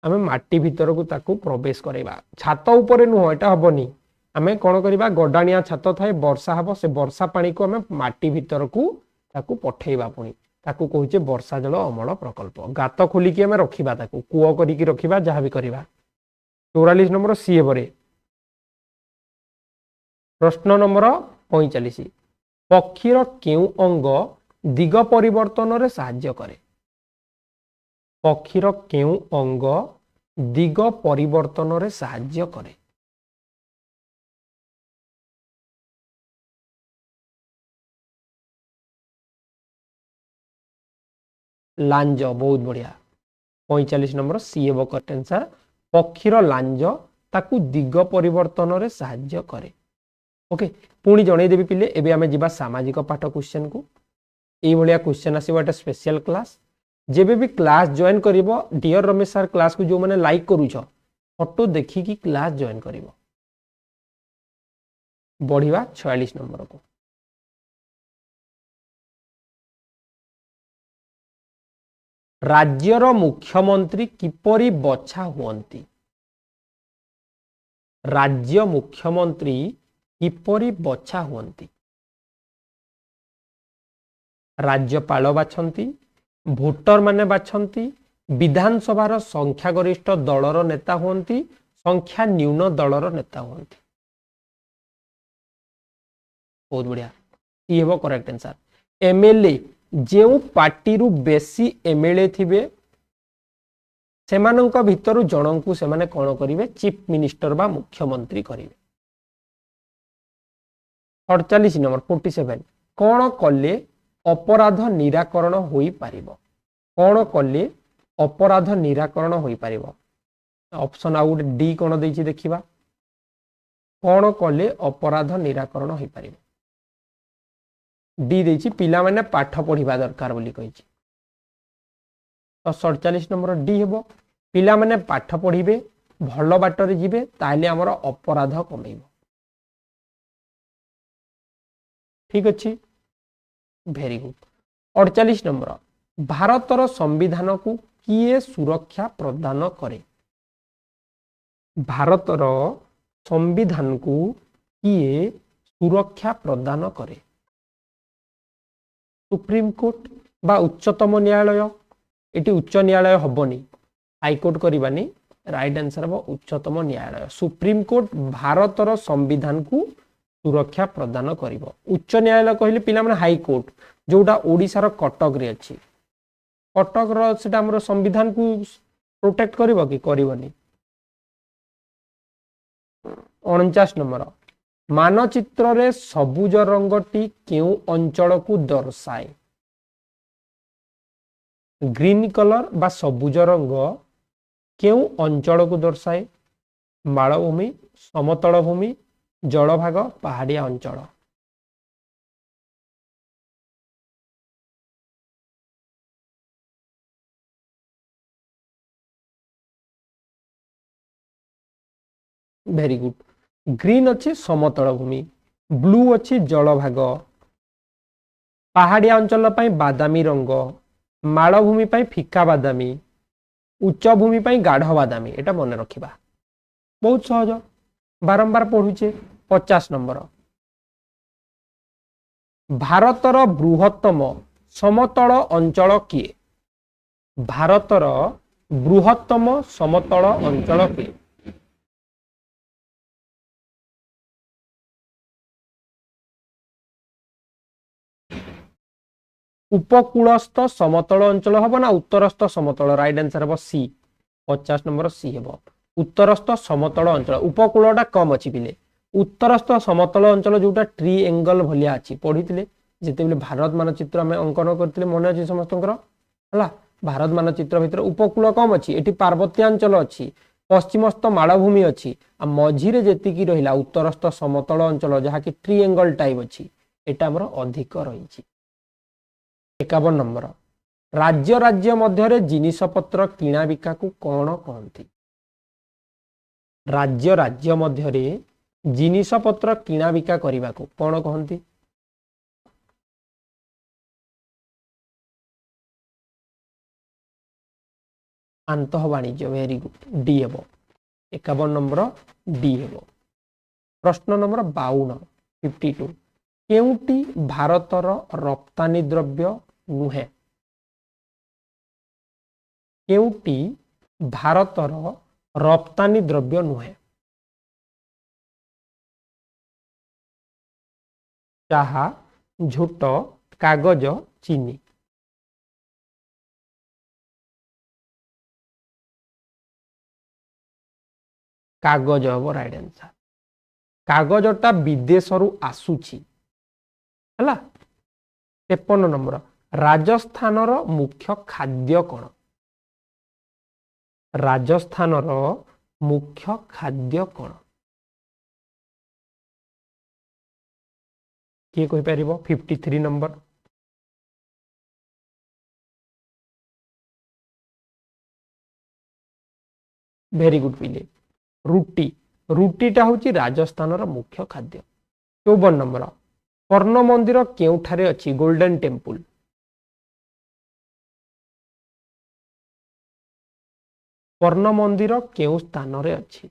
आमे माटी भीतर को ताकू प्रवेश करेबा छात ऊपर नुह एटा हबनी आमे कोन करिबा गडानिया छात थाए वर्षा हबो से वर्षा पानी को आमे माटी भीतर को ताकू पठेइबा पुनी ताकू कहूचे वर्षा जल अमल प्रकल्प गात खोली कि आमे रखिबा ताकू कुओ करी कि रखिबा जहां भी करिबा। 44 नंबर सी हेबरे। प्रश्न नंबर 45 पक्षीर केउ अंग दिग परिवर्तन रे सहाय्य करे। पक्षीर केउ अंग दिग परिवर्तन रे सहाय्य करे। लांज बहुत बढ़िया 45 नंबर सी हे करेक्ट आंसर पक्षीर लांज ताकू दिग परिवर्तन रे सहाय्य करे ओके पुणी जनईदेवी पिले एबे आमे जिबा सामाजिक पाठ क्वेश्चन को ए भलिया क्वेश्चन आसीबो एटा स्पेशल क्लास जेबे भी क्लास जॉइन करिवो डियर रमेश सर क्लास को जो माने लाइक करूछ फोटो देखि की क्लास जॉइन करिवो बढ़िया 46 नंबर को राज्यर मुख्यमंत्री किपरि बछा हुअंती राज्य मुख्यमंत्री किपरि बछा हुअंती राज्यपाल बाछंती भोटर माने बाछंती विधानसभार संख्यागरिष्ठ दलर नेता हुअंती संख्या न्यून दलर नेता हुअंती बहुत बढ़िया ये हेबो करेक्ट आंसर एमएलए जेउ पार्टी रु बेसी एमएलए थिबे सेमानंक भितरु जनंकु सेमाने कोन करिवे चीफ मिनिस्टर बा मुख्यमंत्री करिवे 48 नंबर 47 कोन कले अपराध निराकरण होई पारिबो कोन कले अपराध निराकरण होई पारिबो ऑप्शन आउट डी कोन देछि देखिबा कोन कले अपराध निराकरण होई पारिबो डी देछि पिला माने पाठ पढिबा दरकार बोली कहिछि तो 47 नंबर डी हेबो पिला माने पाठ पढिबे भलो बाटरे जिबे ताले हमर अपराध कमेइबो ठीक अछि वेरी गुड 48 नंबर भारतर संविधान को किए सुरक्षा प्रदान करे भारतर संविधान को किए सुरक्षा प्रदान करे सुप्रीम कोर्ट बा उच्चतम न्यायालय एटी उच्च न्यायालय हबनी हाईकोर्ट करबानी राइट आंसर हम उच्चतम न्यायालय सुप्रीम कोर्ट भारतर संविधान को सुरक्षा प्रदान करिवो उच्च न्यायालय कहले पिला माने हाईकोर्ट जोटा ओडिसा रो कटक रे अछि कटक रो सेटा हमर संविधान को प्रोटेक्ट करिवो कि करिवनी 49 नंबर मानचित्र रे सबुज रंगटी केउ अंचल को दर्शाए ग्रीन कलर बा सबुज रंग केउ अंचल को दर्शाए मालभूमि समतल भूमि जलभाग पहाड़िया अंचल वेरी गुड ग्रीन अच्छी समतल भूमि ब्लू अच्छी जलभाग पहाड़िया अंचल बादामी रंग मालभूमि फिका बादामी उच्च भूमि गाढ़ बादामी एटा मन रखिबा बहुत सहज बारंबार पढ़ुचे 50 नंबर भारतर बृहत्तम समतल अंचल किए भारतर बृहत्तम समतल अंचल किए उपकूलस्थ समतल अंचल हम ना उत्तरस्थ समतल राइट आंसर हम सी 50 नंबर सी हम उत्तरस्थ समतल अंचल उपकूलटा कम अच्छी पिले उत्तरस्थ समतल अंचल जोटा ट्री एंगल भलिया अच्छी पढ़ी जिते भारत मानचित्र आम अंकन करते मन अच्छी समस्त भारत मानचित्र भितर उपकूल कम अच्छी एटी पार्वत्यांचल अच्छी पश्चिमस्थ मालभूमि अच्छी आ मझीरे जेतिकी रहिला उत्तरस्थ समतल अंचल जहाँकि ट्री एंगल टाइप अच्छी एटा हमर अधिक रही 51 नंबर राज्य राज्य मध्य जिनिस पत्र किणा बिका को कौन कहती राज्य राज्य मध्य जिनिस पत्र किणा बिका करने को कौन कहती आंतः वाणिज्य वेरी गुड डी हेबो 51 नंबर डी हेबो प्रश्न नंबर 52 52 केउटी भारतर रप्तानी द्रव्य नुहे केउटी भारतर रप्तानी द्रव्य नुहे चाहा झोट कागज चीनी कागज हम राइट आंसर कागजटा विदेश रु आसुची हला 53 नंबर राजस्थानर मुख्य खाद्य कौन? राजस्थानर मुख्य खाद्य कौन? किए कहि परिबो? 53 नंबर। वेरी गुड पिले। रुटी, रुटीटा होची राजस्थानर मुख्य खाद्य। 54 नंबर। स्वर्ण मंदिर केउठारे अछि? Golden temple. स्वर्ण मंदिर केउ स्थान रे अछि?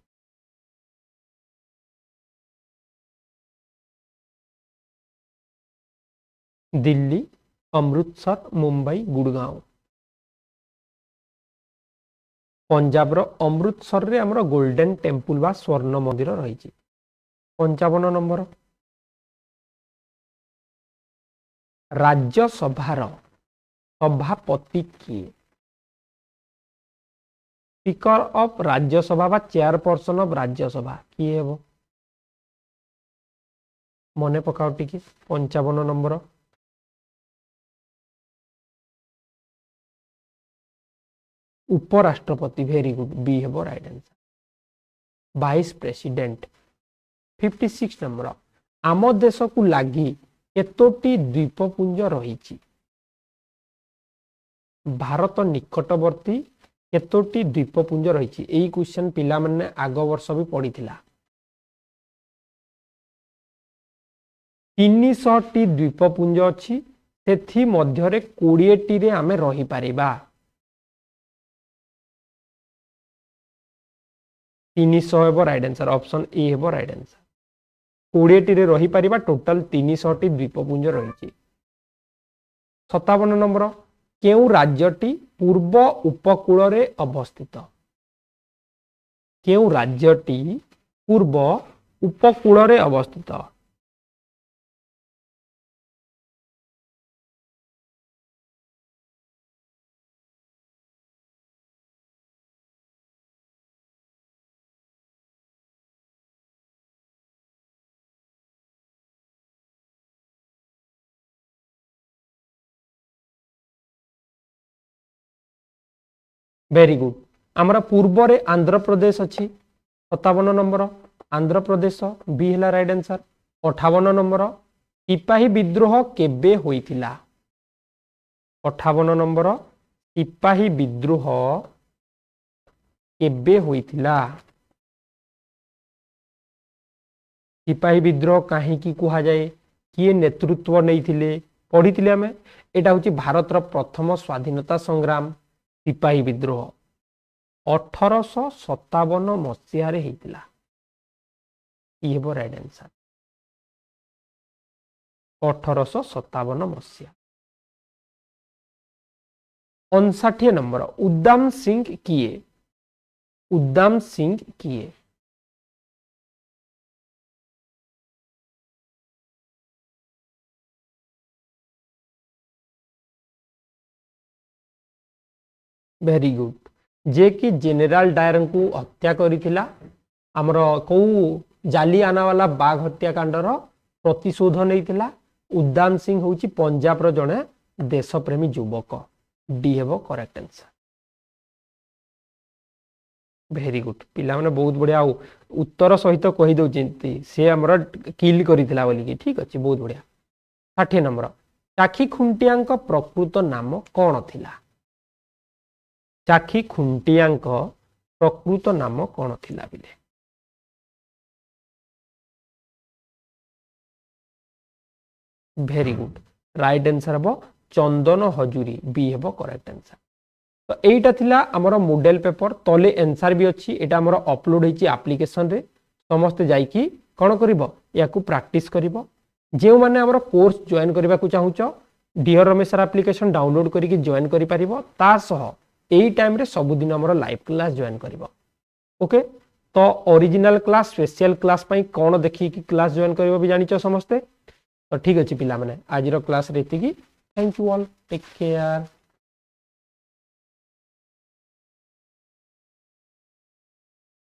दिल्ली, अमृतसर, मुंबई, गुड़गांव। पंजाब रो अमृतसर रे हमरो गोल्डन टेम्पल बा स्वर्ण मंदिर रही। 55 नंबर। राज्यसभार सभापति किए? स्पीकर ऑफ राज्यसभा बा चेयरपर्सन ऑफ राज्यसभा किए हेबो? मने पकाओ टिके। 55 नंबर। उपराष्ट्रपति। वेरी गुड, बी हेबो right answer. Vice president. 56 number. आम देश को लागी केतोटी द्वीपपुंज रही? भारत निकटवर्ती केतोटी द्वीपपुंज रही? यही क्वेश्चन पिला माने आग वर्ष भी पड़ी थिला। 300 द्वीपपुंज अछि, सेथि मध्यरे 20 टी रे आमे रही परिबा। 300 हेबो राइट आंसर। ऑप्शन ए हेबो राइट आंसर। 20 टी रे रही परिबा, टोटल 300 टी द्वीपपुंज रही। 57 नंबर। केउ राज्यटी पूर्व उपकूल रे अवस्थित? केउ राज्यटी पूर्व उपकूल रे अवस्थित? Very good. आमरा पूर्व रे आंध्र प्रदेश अछि। 57 नंबर। आंध्र प्रदेश बी हेला राइट आंसर। 58 नंबर। सिपाही विद्रोह केबे होइथिला? 58 नंबर। सिपाही विद्रोह केबे होइथिला? सिपाही विद्रोह काहे की कुहा जाए? किए नेतृत्व नैथिले? पढ़िथिले हमें। एटा होची भारत रो प्रथम स्वाधीनता संग्राम सिपाही विद्रोह 1857 मसीहा रे हेतिला। ई हेबो राइट आंसर। 1857 मसीहा। 59 नंबर। उद्दाम सिंह किए? उद्दाम सिंह किए? Very good. जे कि जनरल डायर को हत्या करिथिला। हमरो को जालियाना वाला बाग हत्याकांडर प्रतिशोध नैथिला। उद्दाम सिंह होची पंजाब रो जणे देशप्रेमी युवक। डी हेबो करेक्ट आंसर। Very good. पिला माने बहुत बढ़िया उत्तर सहित कहि दउचेंती से हमरो किल करिथिला बोली कि ठीक अछि, बहुत बढ़िया। 60 नंबर। चाखी खुंटियाଙ୍କ प्रकृत नाम कोन थिला? चाखी खुंटियाଙ୍କ प्रकृत नाम कोन थिला बिले? Very good. राइट आंसर हेबो चंदन हजूरी। बी हेबो करेक्ट आंसर। तो एटा थिला हमरो मॉडल पेपर। तले आंसर भी अछि। एटा हमरो अपलोड हेची एप्लीकेशन रे। समस्त जाई कि कोन करिवो याकू प्रैक्टिस करिवो। जे माने हमरो कोर्स जॉइन करबा को चाहूचो dear Ramesh sir application download करिके जॉइन करि परिवो। ता सह एई टाइम रे सब दिन हमरो लाइव क्लास जॉइन करिवो। ओके, तो ओरिजिनल क्लास स्पेशल क्लास पई कोन देखि कि क्लास जॉइन करिवो भी जानिचो समस्ते। तो ठीक अछि पिला माने आज रो क्लास रेति की। Thank you all, take care.